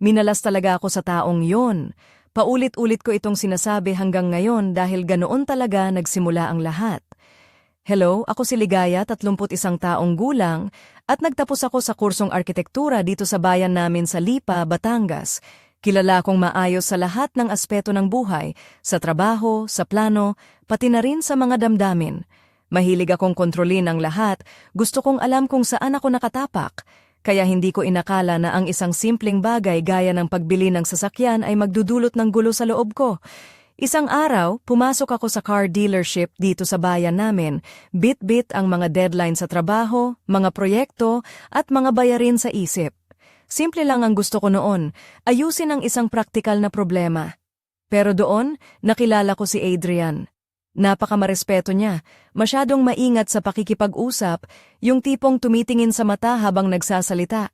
Minalas talaga ako sa taong yon. Paulit-ulit ko itong sinasabi hanggang ngayon dahil ganoon talaga nagsimula ang lahat. Hello, ako si Ligaya, 31 taong gulang, at nagtapos ako sa kursong arkitektura dito sa bayan namin sa Lipa, Batangas. Kilala akong maayos sa lahat ng aspeto ng buhay, sa trabaho, sa plano, pati na rin sa mga damdamin. Mahilig akong kontrolin ang lahat, gusto kong alam kung saan ako nakatapak, kaya hindi ko inakala na ang isang simpleng bagay gaya ng pagbili ng sasakyan ay magdudulot ng gulo sa loob ko. Isang araw, pumasok ako sa car dealership dito sa bayan namin, bit-bit ang mga deadline sa trabaho, mga proyekto, at mga bayarin sa isip. Simple lang ang gusto ko noon, ayusin ang isang praktikal na problema. Pero doon, nakilala ko si Adrian. Napakamarespeto niya, masyadong maingat sa pakikipag-usap, yung tipong tumitingin sa mata habang nagsasalita.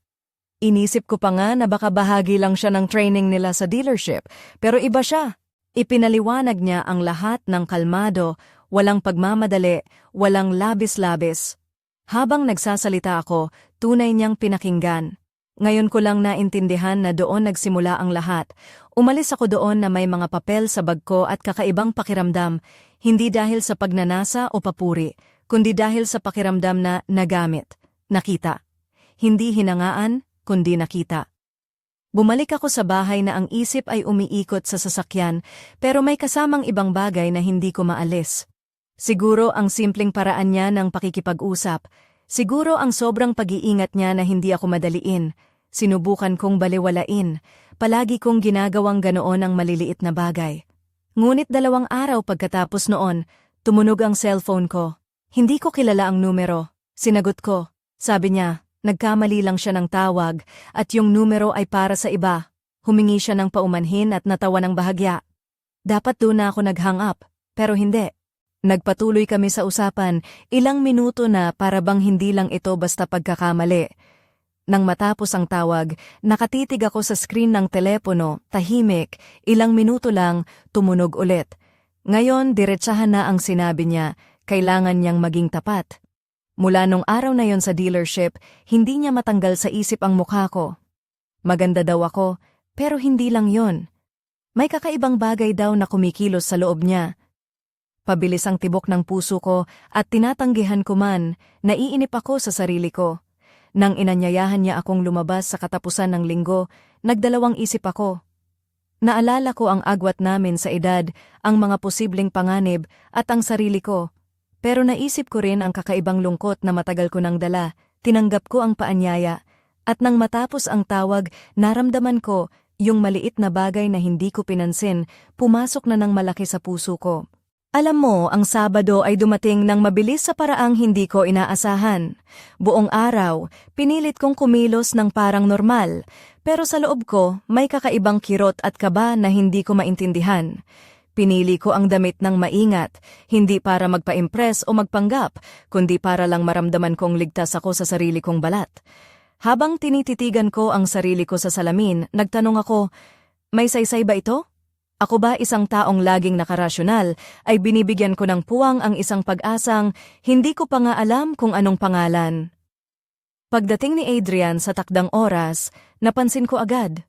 Inisip ko pa nga na baka bahagi lang siya ng training nila sa dealership, pero iba siya. Ipinaliwanag niya ang lahat ng kalmado, walang pagmamadali, walang labis-labis. Habang nagsasalita ako, tunay niyang pinakinggan. Ngayon ko lang naintindihan na doon nagsimula ang lahat. Umalis ako doon na may mga papel sa bag ko at kakaibang pakiramdam, hindi dahil sa pagnanasa o papuri, kundi dahil sa pakiramdam na nagamit, nakita. Hindi hinangaan, kundi nakita. Bumalik ako sa bahay na ang isip ay umiikot sa sasakyan, pero may kasamang ibang bagay na hindi ko maalis. Siguro ang simpleng paraan niya ng pakikipag-usap, siguro ang sobrang pag-iingat niya na hindi ako madaliin. Sinubukan kong baliwalain, palagi kong ginagawang ganoon ang maliliit na bagay. Ngunit 2 araw pagkatapos noon, tumunog ang cellphone ko. Hindi ko kilala ang numero. Sinagot ko. Sabi niya, nagkamali lang siya ng tawag at yung numero ay para sa iba. Humingi siya ng paumanhin at natawa ng bahagya. Dapat doon na ako nag-hang up, pero hindi. Nagpatuloy kami sa usapan, ilang minuto na para bang hindi lang ito basta pagkakamali. Nang matapos ang tawag, nakatitig ako sa screen ng telepono, tahimik, ilang minuto lang, tumunog ulit. Ngayon, diretsahan na ang sinabi niya, kailangan niyang maging tapat. Mula nung araw na yon sa dealership, hindi niya matanggal sa isip ang mukha ko. Maganda daw ako, pero hindi lang yon. May kakaibang bagay daw na kumikilos sa loob niya. Pabilis ang tibok ng puso ko at tinatanggihan ko man, naiinip ako sa sarili ko. Nang inanyayahan niya akong lumabas sa katapusan ng linggo, nagdalawang isip ako. Naalala ko ang agwat namin sa edad, ang mga posibleng panganib at ang sarili ko. Pero naisip ko rin ang kakaibang lungkot na matagal ko nang dala, tinanggap ko ang paanyaya, at nang matapos ang tawag, naramdaman ko, yung maliit na bagay na hindi ko pinansin, pumasok na ng malaki sa puso ko. Alam mo, ang Sabado ay dumating ng mabilis sa paraang hindi ko inaasahan. Buong araw, pinilit kong kumilos ng parang normal, pero sa loob ko, may kakaibang kirot at kaba na hindi ko maintindihan. Pinili ko ang damit ng maingat, hindi para magpa-impress o magpanggap, kundi para lang maramdaman kong ligtas ako sa sarili kong balat. Habang tinititigan ko ang sarili ko sa salamin, nagtanong ako, may saysay ba ito? Ako ba isang taong laging nakarasyonal ay binibigyan ko ng puwang ang isang pag-asang hindi ko pa nga alam kung anong pangalan. Pagdating ni Adrian sa takdang oras, napansin ko agad.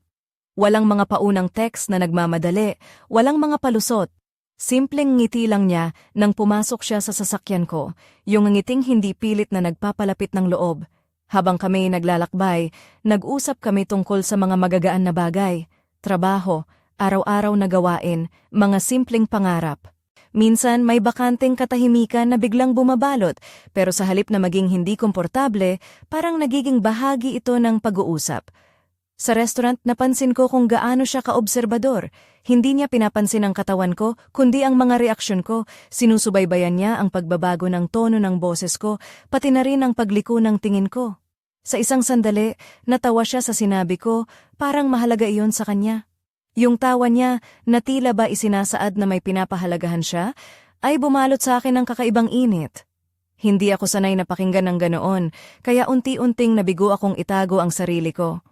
Walang mga paunang text na nagmamadali, walang mga palusot. Simpleng ngiti lang niya nang pumasok siya sa sasakyan ko, yung ngiting hindi pilit na nagpapalapit ng loob. Habang kami naglalakbay, nag-usap kami tungkol sa mga magagaan na bagay, trabaho, araw-araw na gawain, mga simpleng pangarap. Minsan may bakanteng katahimikan na biglang bumabalot, pero sa halip na maging hindi komportable, parang nagiging bahagi ito ng pag-uusap. Sa restaurant napansin ko kung gaano siya kaobserbador. Hindi niya pinapansin ang katawan ko, kundi ang mga reaksyon ko. Sinusubaybayan niya ang pagbabago ng tono ng boses ko, pati na rin ang pagliko ng tingin ko. Sa isang sandali, natawa siya sa sinabi ko, parang mahalaga iyon sa kanya. Yung tawa niya, na tila ba isinasaad na may pinapahalagahan siya, ay bumalot sa akin ng kakaibang init. Hindi ako sanay na pakinggan ng ganoon, kaya unti-unting nabigo akong itago ang sarili ko.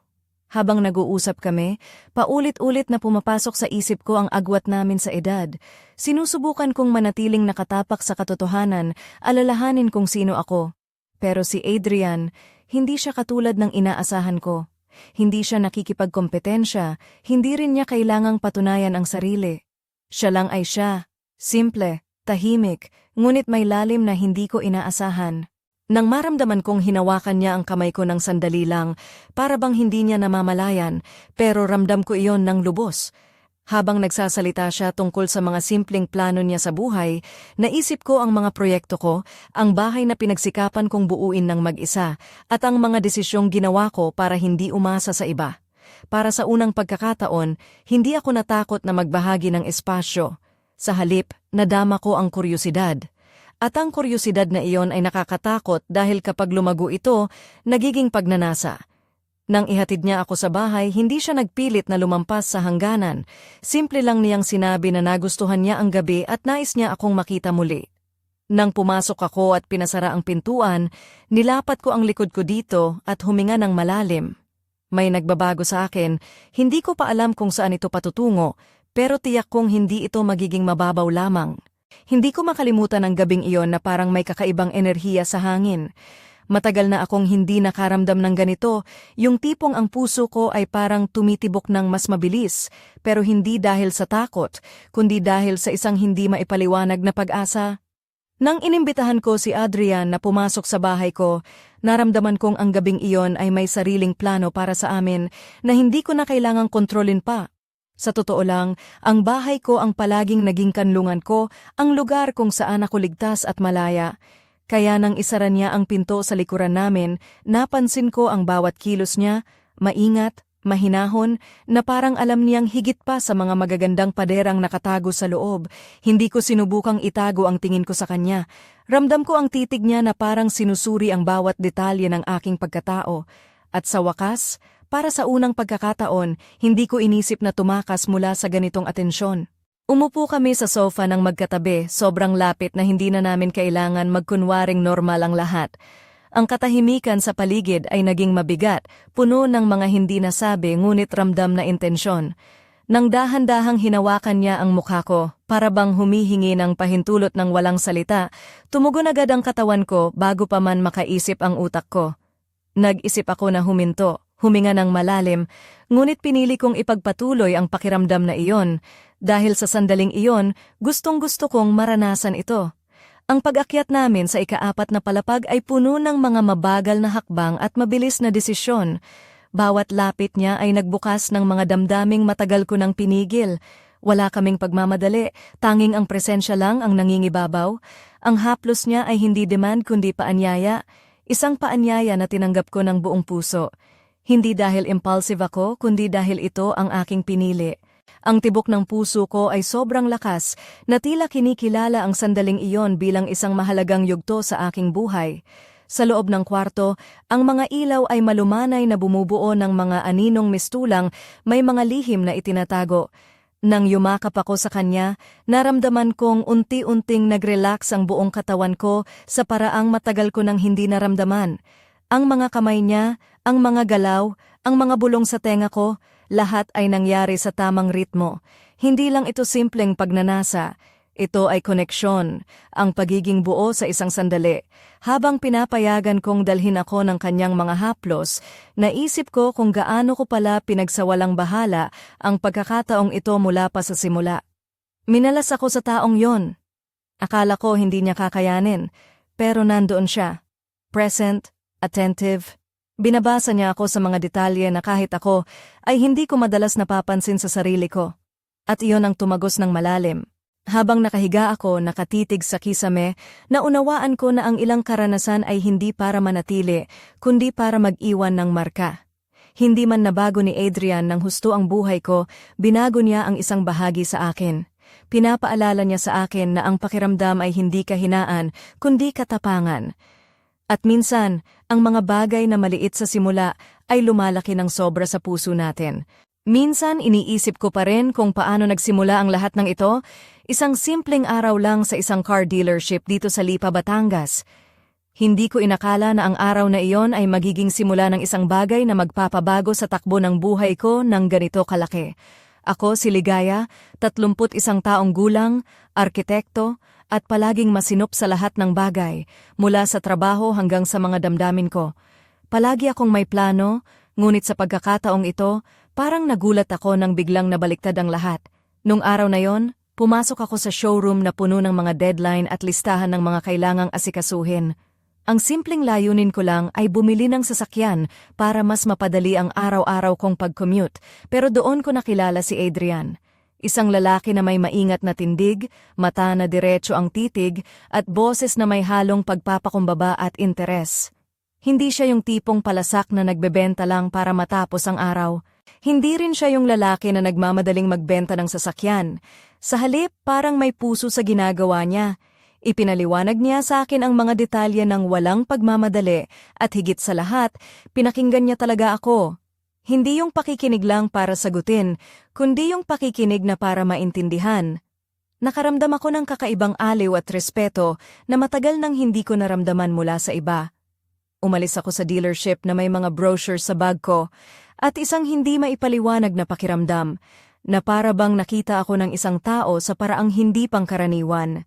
Habang nag-uusap kami, paulit-ulit na pumapasok sa isip ko ang agwat namin sa edad. Sinusubukan kong manatiling nakatapak sa katotohanan, alalahanin kung sino ako. Pero si Adrian, hindi siya katulad ng inaasahan ko. Hindi siya nakikipagkompetensya, hindi rin niya kailangang patunayan ang sarili. Siya lang ay siya. Simple, tahimik, ngunit may lalim na hindi ko inaasahan. Nang maramdaman kong hinawakan niya ang kamay ko ng sandali lang, para bang hindi niya namamalayan, pero ramdam ko iyon ng lubos. Habang nagsasalita siya tungkol sa mga simpleng plano niya sa buhay, naisip ko ang mga proyekto ko, ang bahay na pinagsikapan kong buuin ng mag-isa, at ang mga desisyong ginawa ko para hindi umasa sa iba. Para sa unang pagkakataon, hindi ako natakot na magbahagi ng espasyo. Sa halip, nadama ko ang kuryosidad. At ang kuryosidad na iyon ay nakakatakot dahil kapag lumago ito, nagiging pagnanasa. Nang ihatid niya ako sa bahay, hindi siya nagpilit na lumampas sa hangganan. Simple lang niyang sinabi na nagustuhan niya ang gabi at nais niya akong makita muli. Nang pumasok ako at pinasara ang pintuan, nilapat ko ang likod ko dito at huminga ng malalim. May nagbabago sa akin, hindi ko pa alam kung saan ito patutungo, pero tiyak kong hindi ito magiging mababaw lamang. Hindi ko makalimutan ang gabing iyon na parang may kakaibang enerhiya sa hangin. Matagal na akong hindi nakaramdam ng ganito, yung tipong ang puso ko ay parang tumitibok ng mas mabilis, pero hindi dahil sa takot, kundi dahil sa isang hindi maipaliwanag na pag-asa. Nang inimbitahan ko si Adrian na pumasok sa bahay ko, naramdaman kong ang gabing iyon ay may sariling plano para sa amin na hindi ko na kailangang kontrolin pa. Sa totoo lang, ang bahay ko ang palaging naging kanlungan ko, ang lugar kung saan ako ligtas at malaya. Kaya nang isara niya ang pinto sa likuran namin, napansin ko ang bawat kilos niya, maingat, mahinahon, na parang alam niyang higit pa sa mga magagandang paderang nakatago sa loob. Hindi ko sinubukang itago ang tingin ko sa kanya. Ramdam ko ang titig niya na parang sinusuri ang bawat detalye ng aking pagkatao. At sa wakas, para sa unang pagkakataon, hindi ko inisip na tumakas mula sa ganitong atensyon. Umupo kami sa sofa ng magkatabi, sobrang lapit na hindi na namin kailangan magkunwaring normal ang lahat. Ang katahimikan sa paligid ay naging mabigat, puno ng mga hindi nasabi ngunit ramdam na intensyon. Nang dahan-dahang hinawakan niya ang mukha ko, para bang humihingi ng pahintulot ng walang salita, tumugon agad ang katawan ko bago pa man makaisip ang utak ko. Nag-isip ako na huminto. Huminga ng malalim, ngunit pinili kong ipagpatuloy ang pakiramdam na iyon. Dahil sa sandaling iyon, gustong-gusto kong maranasan ito. Ang pag-akyat namin sa ika-4 na palapag ay puno ng mga mabagal na hakbang at mabilis na desisyon. Bawat lapit niya ay nagbukas ng mga damdaming matagal ko nang pinigil. Wala kaming pagmamadali, tanging ang presensya lang ang nangingibabaw. Ang haplos niya ay hindi demand kundi paanyaya. Isang paanyaya na tinanggap ko ng buong puso. Hindi dahil impulsive ako, kundi dahil ito ang aking pinili. Ang tibok ng puso ko ay sobrang lakas, na tila kinikilala ang sandaling iyon bilang isang mahalagang yugto sa aking buhay. Sa loob ng kwarto, ang mga ilaw ay malumanay na bumubuo ng mga aninong mistulang, may mga lihim na itinatago. Nang yumakap ako sa kanya, naramdaman kong unti-unting nag-relax ang buong katawan ko sa paraang matagal ko nang hindi naramdaman. Ang mga kamay niya, ang mga galaw, ang mga bulong sa tenga ko, lahat ay nangyari sa tamang ritmo. Hindi lang ito simpleng pagnanasa. Ito ay koneksyon, ang pagiging buo sa isang sandali. Habang pinapayagan kong dalhin ako ng kanyang mga haplos, naisip ko kung gaano ko pala pinagsawalang bahala ang pagkakataong ito mula pa sa simula. Minalas ako sa taong yon. Akala ko hindi niya kakayanin, pero nandoon siya. Present, attentive. Binabasa niya ako sa mga detalye na kahit ako ay hindi ko madalas napapansin sa sarili ko. At iyon ang tumagos ng malalim. Habang nakahiga ako, nakatitig sa kisame, naunawaan ko na ang ilang karanasan ay hindi para manatili, kundi para mag-iwan ng marka. Hindi man nabago ni Adrian nang husto ang buhay ko, binago niya ang isang bahagi sa akin. Pinapaalala niya sa akin na ang pakiramdam ay hindi kahinaan, kundi katapangan. At minsan, ang mga bagay na maliit sa simula ay lumalaki ng sobra sa puso natin. Minsan, iniisip ko pa rin kung paano nagsimula ang lahat ng ito, isang simpleng araw lang sa isang car dealership dito sa Lipa, Batangas. Hindi ko inakala na ang araw na iyon ay magiging simula ng isang bagay na magpapabago sa takbo ng buhay ko ng ganito kalaki. Ako si Ligaya, 31 taong gulang, arkitekto, at palaging masinop sa lahat ng bagay, mula sa trabaho hanggang sa mga damdamin ko. Palagi akong may plano, Ngunit sa pagkakataong ito, parang nagulat ako nang biglang nabaliktad ang lahat. Nung araw na yon, pumasok ako sa showroom na puno ng mga deadline at listahan ng mga kailangang asikasuhin. Ang simpleng layunin ko lang ay bumili ng sasakyan para mas mapadali ang araw-araw kong pag-commute, pero doon ko nakilala si Adrian. Isang lalaki na may maingat na tindig, mata na diretso ang titig, at boses na may halong pagpapakumbaba at interes. Hindi siya yung tipong palasak na nagbebenta lang para matapos ang araw. Hindi rin siya yung lalaki na nagmamadaling magbenta ng sasakyan. Sa halip, parang may puso sa ginagawa niya. Ipinaliwanag niya sa akin ang mga detalye ng walang pagmamadali at higit sa lahat, pinakinggan niya talaga ako. Hindi yung pakikinig lang para sagutin, kundi yung pakikinig na para maintindihan. Nakaramdam ako ng kakaibang aliw at respeto na matagal nang hindi ko naramdaman mula sa iba. Umalis ako sa dealership na may mga brochure sa bag ko at isang hindi maipaliwanag na pakiramdam na para bang nakita ako ng isang tao sa paraang hindi pangkaraniwan.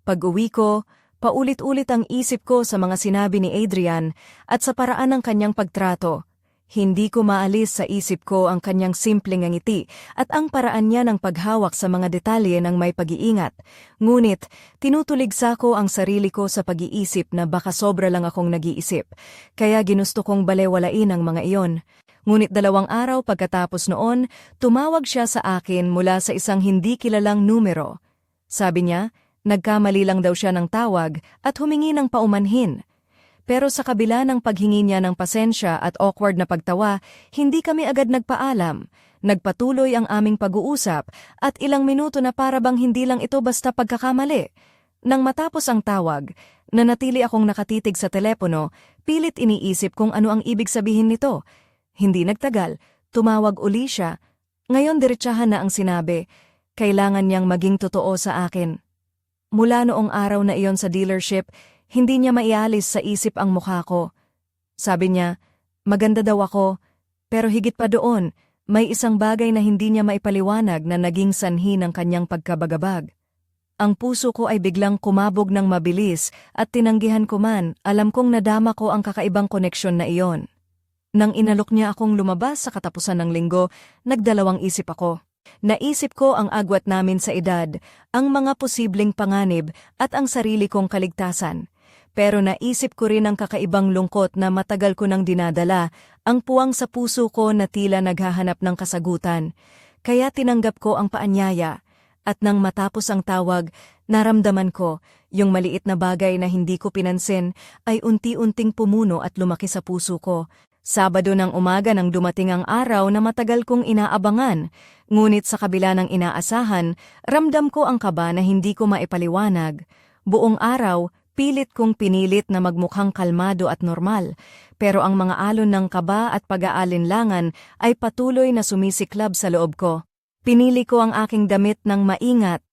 Pag-uwi ko, paulit-ulit ang isip ko sa mga sinabi ni Adrian at sa paraan ng kanyang pagtrato. Hindi ko maalis sa isip ko ang kanyang simpleng ngiti at ang paraan niya ng paghawak sa mga detalye ng may pag-iingat. Ngunit, tinutuligsa ko ang sarili ko sa pag-iisip na baka sobra lang akong nag-iisip, kaya ginusto kong balewalain ang mga iyon. Ngunit 2 araw pagkatapos noon, tumawag siya sa akin mula sa isang hindi kilalang numero. Sabi niya, nagkamali lang daw siya ng tawag at humingi ng paumanhin. Pero sa kabila ng paghingi niya ng pasensya at awkward na pagtawa, hindi kami agad nagpaalam. Nagpatuloy ang aming pag-uusap at ilang minuto na para bang hindi lang ito basta pagkakamali. Nang matapos ang tawag, nanatili akong nakatitig sa telepono, pilit iniisip kung ano ang ibig sabihin nito. Hindi nagtagal, tumawag uli siya. Ngayon diretsahan na ang sinabi, kailangan niyang maging totoo sa akin. Mula noong araw na iyon sa dealership, hindi niya maialis sa isip ang mukha ko. Sabi niya, maganda daw ako, pero higit pa doon, may isang bagay na hindi niya maipaliwanag na naging sanhi ng kanyang pagkabagabag. Ang puso ko ay biglang kumabog ng mabilis at tinanggihan ko man, alam kong nadama ko ang kakaibang koneksyon na iyon. Nang inalok niya akong lumabas sa katapusan ng linggo, nagdalawang isip ako. Naisip ko ang agwat namin sa edad, ang mga posibleng panganib at ang sarili kong kaligtasan. Pero naisip ko rin ang kakaibang lungkot na matagal ko nang dinadala, ang puwang sa puso ko na tila naghahanap ng kasagutan. Kaya tinanggap ko ang paanyaya. At nang matapos ang tawag, naramdaman ko, yung maliit na bagay na hindi ko pinansin ay unti-unting pumuno at lumaki sa puso ko. Sabado ng umaga nang dumating ang araw na matagal kong inaabangan, ngunit sa kabila ng inaasahan, ramdam ko ang kaba na hindi ko maipaliwanag. Buong araw, pilit kong pinilit na magmukhang kalmado at normal, pero ang mga alon ng kaba at pag-aalinlangan ay patuloy na sumisiklab sa loob ko. Pinili ko ang aking damit ng maingat,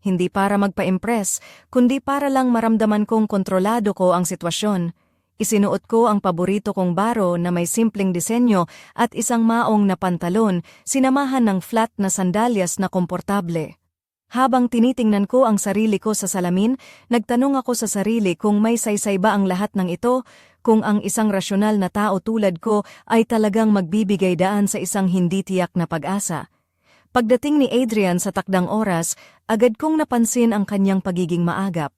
hindi para magpa-impress, kundi para lang maramdaman kong kontrolado ko ang sitwasyon. Isinuot ko ang paborito kong baro na may simpleng disenyo at isang maong na pantalon, sinamahan ng flat na sandalyas na komportable. Habang tinitingnan ko ang sarili ko sa salamin, nagtanong ako sa sarili kung may saysay ba ang lahat ng ito, kung ang isang rasyonal na tao tulad ko ay talagang magbibigay daan sa isang hindi tiyak na pag-asa. Pagdating ni Adrian sa takdang oras, agad kong napansin ang kanyang pagiging maagap.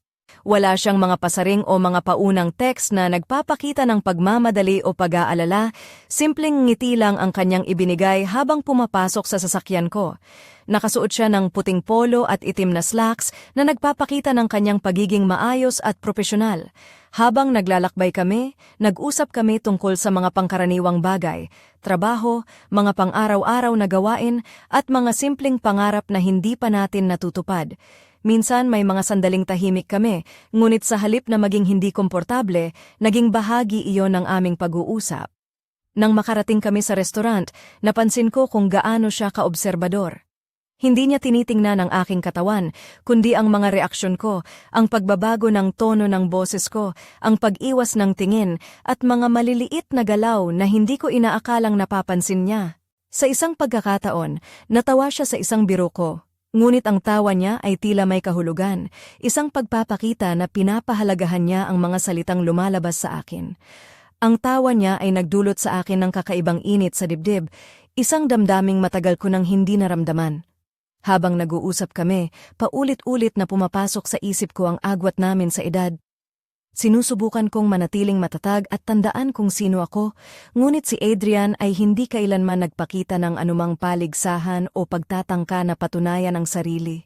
Wala siyang mga pasaring o mga paunang text na nagpapakita ng pagmamadali o pag-aalala, simpleng ngiti lang ang kanyang ibinigay habang pumapasok sa sasakyan ko. Nakasuot siya ng puting polo at itim na slacks na nagpapakita ng kanyang pagiging maayos at propesyonal. Habang naglalakbay kami, nag-usap kami tungkol sa mga pangkaraniwang bagay, trabaho, mga pang-araw-araw na gawain at mga simpleng pangarap na hindi pa natin natutupad. Minsan may mga sandaling tahimik kami, ngunit sa halip na maging hindi komportable, naging bahagi iyon ng aming pag-uusap. Nang makarating kami sa restaurant, napansin ko kung gaano siya kaobserbador. Hindi niya tinitingnan ang aking katawan, kundi ang mga reaksyon ko, ang pagbabago ng tono ng boses ko, ang pag-iwas ng tingin, at mga maliliit na galaw na hindi ko inaakalang napapansin niya. Sa isang pagkakataon, natawa siya sa isang biro ko. Ngunit ang tawa niya ay tila may kahulugan, isang pagpapakita na pinapahalagahan niya ang mga salitang lumalabas sa akin. Ang tawa niya ay nagdulot sa akin ng kakaibang init sa dibdib, isang damdaming matagal ko nang hindi naramdaman. Habang nag-uusap kami, paulit-ulit na pumapasok sa isip ko ang agwat namin sa edad. Sinusubukan kong manatiling matatag at tandaan kung sino ako, ngunit si Adrian ay hindi kailanman nagpakita ng anumang paligsahan o pagtatangka na patunayan ang sarili.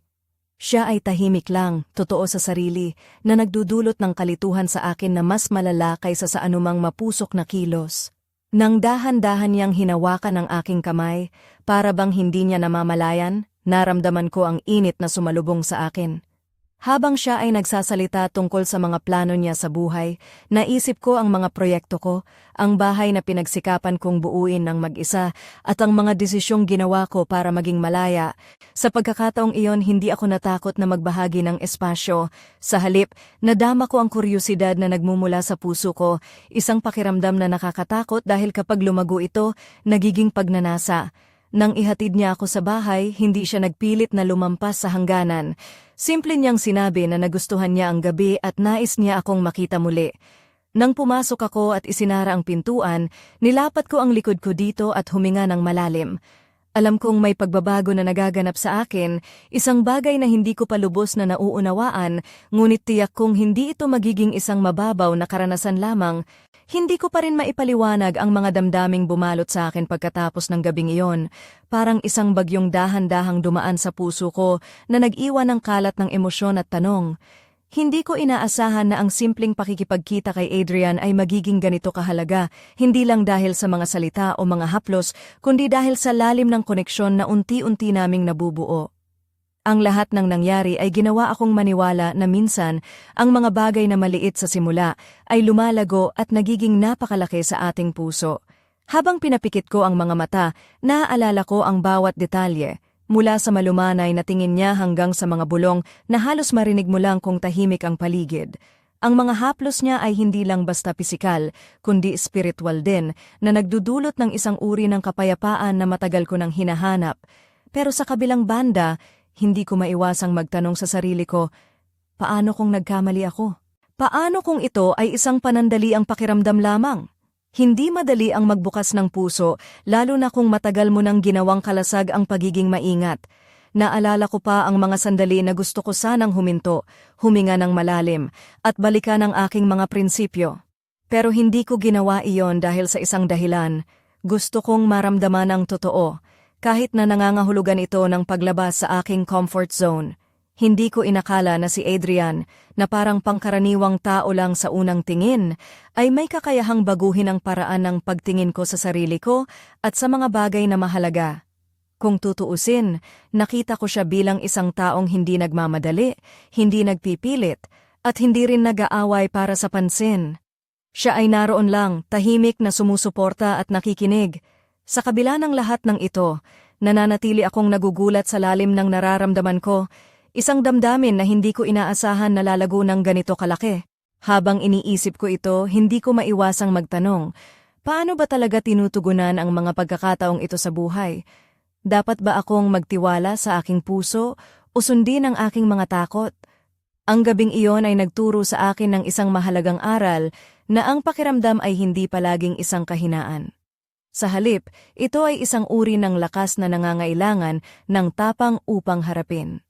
Siya ay tahimik lang, totoo sa sarili, na nagdudulot ng kalituhan sa akin na mas malala kaysa sa anumang mapusok na kilos. Nang dahan-dahan niyang hinawakan ang aking kamay, para bang hindi niya namamalayan, naramdaman ko ang init na sumalubong sa akin. Habang siya ay nagsasalita tungkol sa mga plano niya sa buhay, naisip ko ang mga proyekto ko, ang bahay na pinagsikapan kong buuin ng mag-isa, at ang mga desisyong ginawa ko para maging malaya. Sa pagkakataong iyon, hindi ako natakot na magbahagi ng espasyo. Sa halip, nadama ko ang kuryosidad na nagmumula sa puso ko, isang pakiramdam na nakakatakot dahil kapag lumago ito, nagiging pagnanasa. Nang ihatid niya ako sa bahay, hindi siya nagpilit na lumampas sa hangganan. Simple niyang sinabi na nagustuhan niya ang gabi at nais niya akong makita muli. Nang pumasok ako at isinara ang pintuan, nilapat ko ang likod ko dito at huminga ng malalim. Alam kong may pagbabago na nagaganap sa akin, isang bagay na hindi ko pa lubos na nauunawaan, ngunit tiyak kong hindi ito magiging isang mababaw na karanasan lamang. Hindi ko pa rin maipaliwanag ang mga damdaming bumalot sa akin pagkatapos ng gabing iyon, parang isang bagyong dahan-dahang dumaan sa puso ko na nag-iwan ng kalat ng emosyon at tanong. Hindi ko inaasahan na ang simpleng pakikipagkita kay Adrian ay magiging ganito kahalaga, hindi lang dahil sa mga salita o mga haplos, kundi dahil sa lalim ng koneksyon na unti-unti naming nabubuo. Ang lahat ng nangyari ay ginawa akong maniwala na minsan, ang mga bagay na maliit sa simula ay lumalago at nagiging napakalaki sa ating puso. Habang pinapikit ko ang mga mata, naaalala ko ang bawat detalye, mula sa malumanay na tingin niya hanggang sa mga bulong na halos marinig mo lang kung tahimik ang paligid. Ang mga haplos niya ay hindi lang basta pisikal, kundi spiritual din, na nagdudulot ng isang uri ng kapayapaan na matagal ko nang hinahanap. Pero sa kabilang banda, hindi ko maiwasang magtanong sa sarili ko, paano kung nagkamali ako? Paano kung ito ay isang panandaliang pakiramdam lamang? Hindi madali ang magbukas ng puso, lalo na kung matagal mo nang ginawang kalasag ang pagiging maingat. Naalala ko pa ang mga sandali na gusto ko sanang huminto, huminga ng malalim, at balikan ang aking mga prinsipyo. Pero hindi ko ginawa iyon dahil sa isang dahilan. Gusto kong maramdaman ang totoo. Kahit na nangangahulugan ito ng paglabas sa aking comfort zone, hindi ko inakala na si Adrian, na parang pangkaraniwang tao lang sa unang tingin, ay may kakayahang baguhin ang paraan ng pagtingin ko sa sarili ko at sa mga bagay na mahalaga. Kung tutuusin, nakita ko siya bilang isang taong hindi nagmamadali, hindi nagpipilit, at hindi rin nag-aaway para sa pansin. Siya ay naroon lang, tahimik na sumusuporta at nakikinig. Sa kabila ng lahat ng ito, nananatili akong nagugulat sa lalim ng nararamdaman ko, isang damdamin na hindi ko inaasahan na lalago ng ganito kalaki. Habang iniisip ko ito, hindi ko maiwasang magtanong, paano ba talaga tinutugunan ang mga pagkakataong ito sa buhay? Dapat ba akong magtiwala sa aking puso o sundin ang aking mga takot? Ang gabing iyon ay nagturo sa akin ng isang mahalagang aral na ang pakiramdam ay hindi palaging isang kahinaan. Sa halip, ito ay isang uri ng lakas na nangangailangan ng tapang upang harapin.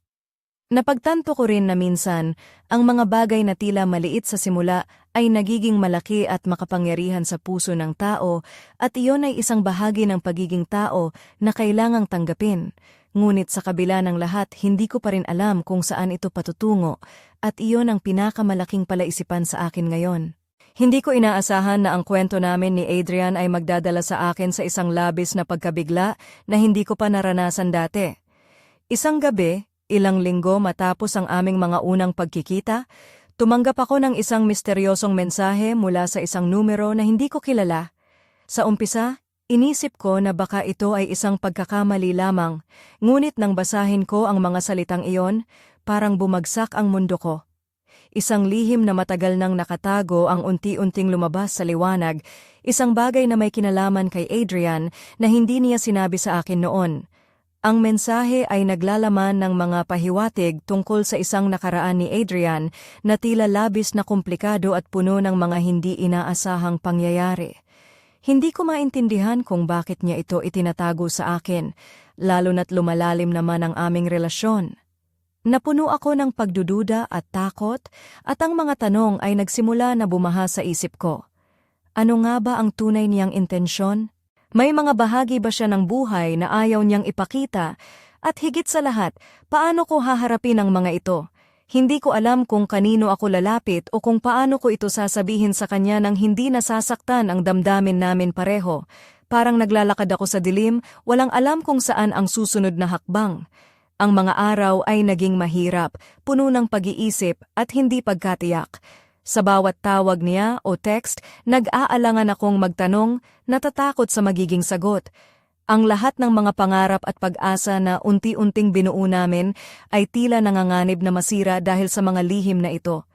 Napagtanto ko rin na minsan, ang mga bagay na tila maliit sa simula ay nagiging malaki at makapangyarihan sa puso ng tao at iyon ay isang bahagi ng pagiging tao na kailangang tanggapin. Ngunit sa kabila ng lahat, hindi ko pa rin alam kung saan ito patutungo at iyon ang pinakamalaking palaisipan sa akin ngayon. Hindi ko inaasahan na ang kwento namin ni Adrian ay magdadala sa akin sa isang labis na pagkabigla na hindi ko pa naranasan dati. Isang gabi, ilang linggo matapos ang aming mga unang pagkikita, tumanggap ako ng isang misteryosong mensahe mula sa isang numero na hindi ko kilala. Sa umpisa, inisip ko na baka ito ay isang pagkakamali lamang, ngunit nang basahin ko ang mga salitang iyon, parang bumagsak ang mundo ko. Isang lihim na matagal nang nakatago ang unti-unting lumabas sa liwanag, isang bagay na may kinalaman kay Adrian na hindi niya sinabi sa akin noon. Ang mensahe ay naglalaman ng mga pahiwatig tungkol sa isang nakaraan ni Adrian na tila labis na komplikado at puno ng mga hindi inaasahang pangyayari. Hindi ko maintindihan kung bakit niya ito itinatago sa akin, lalo na't lumalalim naman ang aming relasyon. Napuno ako ng pagdududa at takot at ang mga tanong ay nagsimula na bumaha sa isip ko. Ano nga ba ang tunay niyang intensyon? May mga bahagi ba siya ng buhay na ayaw niyang ipakita? At higit sa lahat, paano ko haharapin ang mga ito? Hindi ko alam kung kanino ako lalapit o kung paano ko ito sasabihin sa kanya nang hindi nasasaktan ang damdamin namin pareho. Parang naglalakad ako sa dilim, walang alam kung saan ang susunod na hakbang. Ang mga araw ay naging mahirap, puno ng pag-iisip at hindi pagkatiyak. Sa bawat tawag niya o text, nag-aalangan akong magtanong, natatakot sa magiging sagot. Ang lahat ng mga pangarap at pag-asa na unti-unting binuo namin ay tila nanganganib na masira dahil sa mga lihim na ito.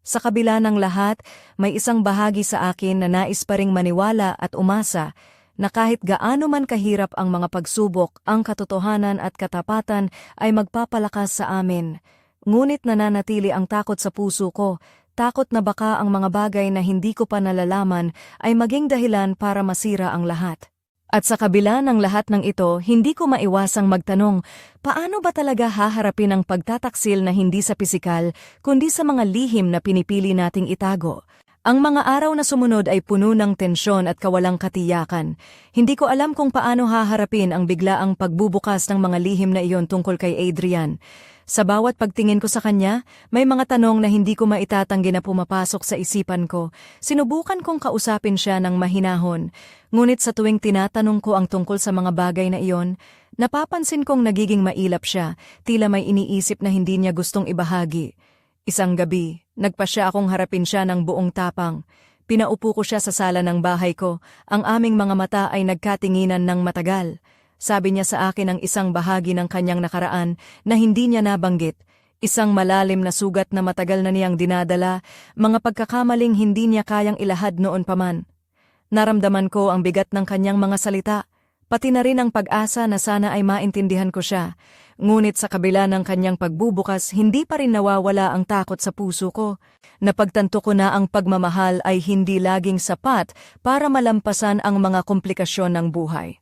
Sa kabila ng lahat, may isang bahagi sa akin na nais pa ring maniwala at umasa na kahit gaano man kahirap ang mga pagsubok, ang katotohanan at katapatan ay magpapalakas sa amin. Ngunit nananatili ang takot sa puso ko, takot na baka ang mga bagay na hindi ko pa nalalaman ay maging dahilan para masira ang lahat. At sa kabila ng lahat ng ito, hindi ko maiwasang magtanong, paano ba talaga haharapin ang pagtataksil na hindi sa pisikal, kundi sa mga lihim na pinipili nating itago? Ang mga araw na sumunod ay puno ng tensyon at kawalang katiyakan. Hindi ko alam kung paano haharapin ang biglaang pagbubukas ng mga lihim na iyon tungkol kay Adrian. Sa bawat pagtingin ko sa kanya, may mga tanong na hindi ko maitatanggi na pumapasok sa isipan ko. Sinubukan kong kausapin siya ng mahinahon. Ngunit sa tuwing tinatanong ko ang tungkol sa mga bagay na iyon, napapansin kong nagiging mailap siya, tila may iniisip na hindi niya gustong ibahagi. Isang gabi, nagpa siya akong harapin siya ng buong tapang. Pinaupo ko siya sa sala ng bahay ko, ang aming mga mata ay nagkatinginan ng matagal. Sabi niya sa akin ang isang bahagi ng kanyang nakaraan na hindi niya nabanggit. Isang malalim na sugat na matagal na niyang dinadala, mga pagkakamaling hindi niya kayang ilahad noon pa man. Naramdaman ko ang bigat ng kanyang mga salita, pati na rin ang pag-asa na sana ay maintindihan ko siya. Ngunit sa kabila ng kanyang pagbubukas, hindi pa rin nawawala ang takot sa puso ko. Napagtanto ko na ang pagmamahal ay hindi laging sapat para malampasan ang mga komplikasyon ng buhay.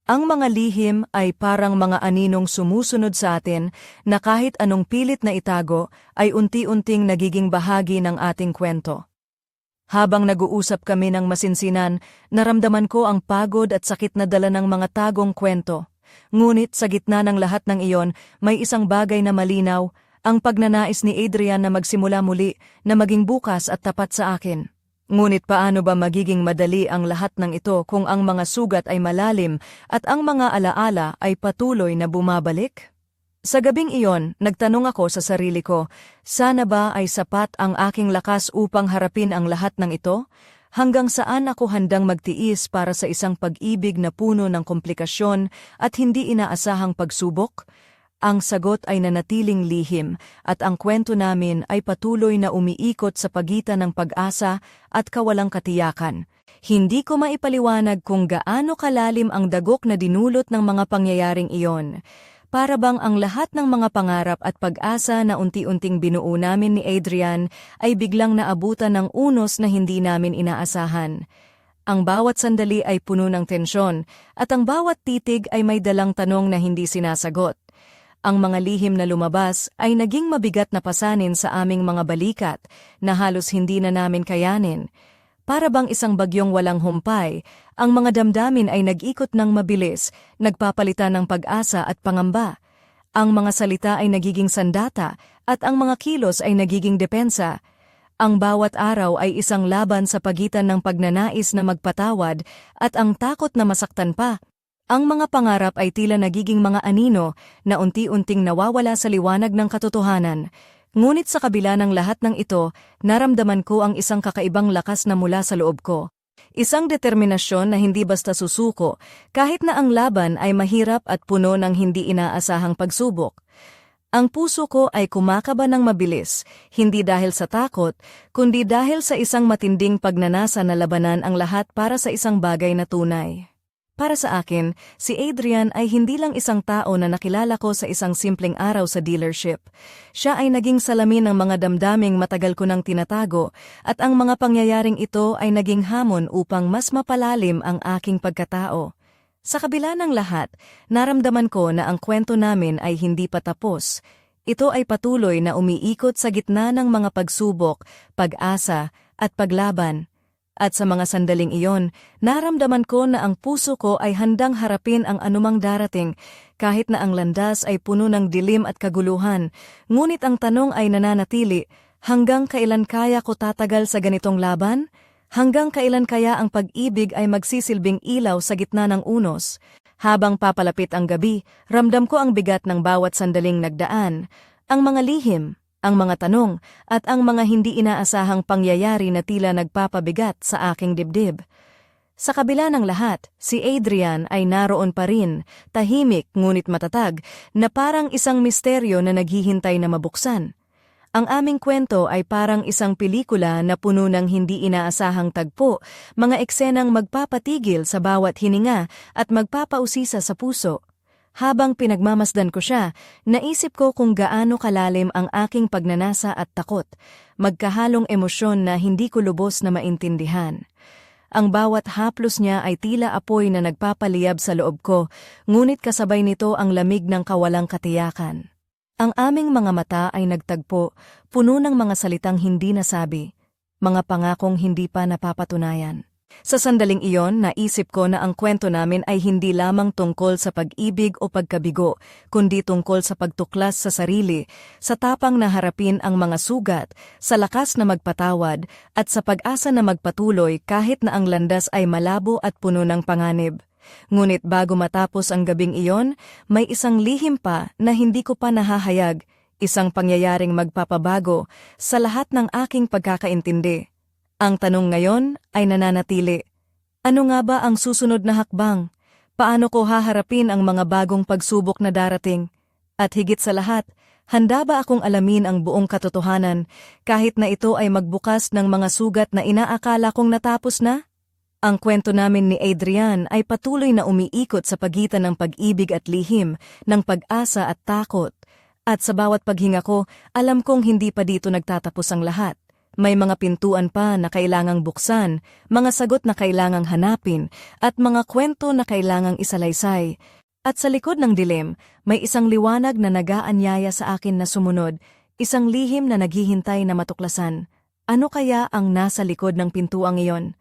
Ang mga lihim ay parang mga aninong sumusunod sa atin na kahit anong pilit na itago ay unti-unting nagiging bahagi ng ating kwento. Habang nag-uusap kami ng masinsinan, naramdaman ko ang pagod at sakit na dala ng mga tagong kwento. Ngunit sa gitna ng lahat ng iyon, may isang bagay na malinaw, ang pagnanais ni Adrian na magsimula muli, na maging bukas at tapat sa akin. Ngunit paano ba magiging madali ang lahat ng ito kung ang mga sugat ay malalim at ang mga alaala ay patuloy na bumabalik? Sa gabing iyon, nagtanong ako sa sarili ko, sana ba ay sapat ang aking lakas upang harapin ang lahat ng ito? Hanggang saan ako handang magtiis para sa isang pag-ibig na puno ng komplikasyon at hindi inaasahang pagsubok? Ang sagot ay nanatiling lihim at ang kwento namin ay patuloy na umiikot sa pagitan ng pag-asa at kawalang katiyakan. Hindi ko maipaliwanag kung gaano kalalim ang dagok na dinulot ng mga pangyayaring iyon. Para bang ang lahat ng mga pangarap at pag-asa na unti-unting binuo namin ni Adrian ay biglang naabutan ng unos na hindi namin inaasahan. Ang bawat sandali ay puno ng tensyon at ang bawat titig ay may dalang tanong na hindi sinasagot. Ang mga lihim na lumabas ay naging mabigat na pasanin sa aming mga balikat na halos hindi na namin kayanin. Para bang isang bagyong walang humpay, ang mga damdamin ay nag-ikot ng mabilis, nagpapalitan ng pag-asa at pangamba. Ang mga salita ay nagiging sandata at ang mga kilos ay nagiging depensa. Ang bawat araw ay isang laban sa pagitan ng pagnanais na magpatawad at ang takot na masaktan pa. Ang mga pangarap ay tila nagiging mga anino na unti-unting nawawala sa liwanag ng katotohanan. Ngunit sa kabila ng lahat ng ito, naramdaman ko ang isang kakaibang lakas na mula sa loob ko. Isang determinasyon na hindi basta susuko, kahit na ang laban ay mahirap at puno ng hindi inaasahang pagsubok. Ang puso ko ay kumakaba ng mabilis, hindi dahil sa takot, kundi dahil sa isang matinding pagnanasa na labanan ang lahat para sa isang bagay na tunay. Para sa akin, si Adrian ay hindi lang isang tao na nakilala ko sa isang simpleng araw sa dealership. Siya ay naging salamin ng mga damdaming matagal ko nang tinatago at ang mga pangyayaring ito ay naging hamon upang mas mapalalim ang aking pagkatao. Sa kabila ng lahat, naramdaman ko na ang kwento namin ay hindi pa tapos. Ito ay patuloy na umiikot sa gitna ng mga pagsubok, pag-asa at paglaban. At sa mga sandaling iyon, naramdaman ko na ang puso ko ay handang harapin ang anumang darating, kahit na ang landas ay puno ng dilim at kaguluhan. Ngunit ang tanong ay nananatili, hanggang kailan kaya ko tatagal sa ganitong laban? Hanggang kailan kaya ang pag-ibig ay magsisilbing ilaw sa gitna ng unos? Habang papalapit ang gabi, ramdam ko ang bigat ng bawat sandaling nagdaan, ang mga lihim, ang mga tanong, at ang mga hindi inaasahang pangyayari na tila nagpapabigat sa aking dibdib. Sa kabila ng lahat, si Adrian ay naroon pa rin, tahimik ngunit matatag, na parang isang misteryo na naghihintay na mabuksan. Ang aming kwento ay parang isang pelikula na puno ng hindi inaasahang tagpo, mga eksenang magpapatigil sa bawat hininga at magpapausisa sa puso. Habang pinagmamasdan ko siya, naisip ko kung gaano kalalim ang aking pagnanasa at takot, magkahalong emosyon na hindi ko lubos na maintindihan. Ang bawat haplos niya ay tila apoy na nagpapaliyab sa loob ko, ngunit kasabay nito ang lamig ng kawalang katiyakan. Ang aming mga mata ay nagtagpo, puno ng mga salitang hindi nasabi, mga pangakong hindi pa napapatunayan. Sa sandaling iyon, naisip ko na ang kwento namin ay hindi lamang tungkol sa pag-ibig o pagkabigo, kundi tungkol sa pagtuklas sa sarili, sa tapang na harapin ang mga sugat, sa lakas na magpatawad, at sa pag-asa na magpatuloy kahit na ang landas ay malabo at puno ng panganib. Ngunit bago matapos ang gabing iyon, may isang lihim pa na hindi ko pa nahahayag, isang pangyayaring magpapabago sa lahat ng aking pagkakaintindi. Ang tanong ngayon ay nananatili. Ano nga ba ang susunod na hakbang? Paano ko haharapin ang mga bagong pagsubok na darating? At higit sa lahat, handa ba akong alamin ang buong katotohanan kahit na ito ay magbukas ng mga sugat na inaakala kong natapos na? Ang kwento namin ni Adrian ay patuloy na umiikot sa pagitan ng pag-ibig at lihim, ng pag-asa at takot. At sa bawat paghinga ko, alam kong hindi pa dito nagtatapos ang lahat. May mga pintuan pa na kailangang buksan, mga sagot na kailangang hanapin, at mga kwento na kailangang isalaysay. At sa likod ng dilim, may isang liwanag na nag-aanyaya sa akin na sumunod, isang lihim na naghihintay na matuklasan. Ano kaya ang nasa likod ng pintuang iyon?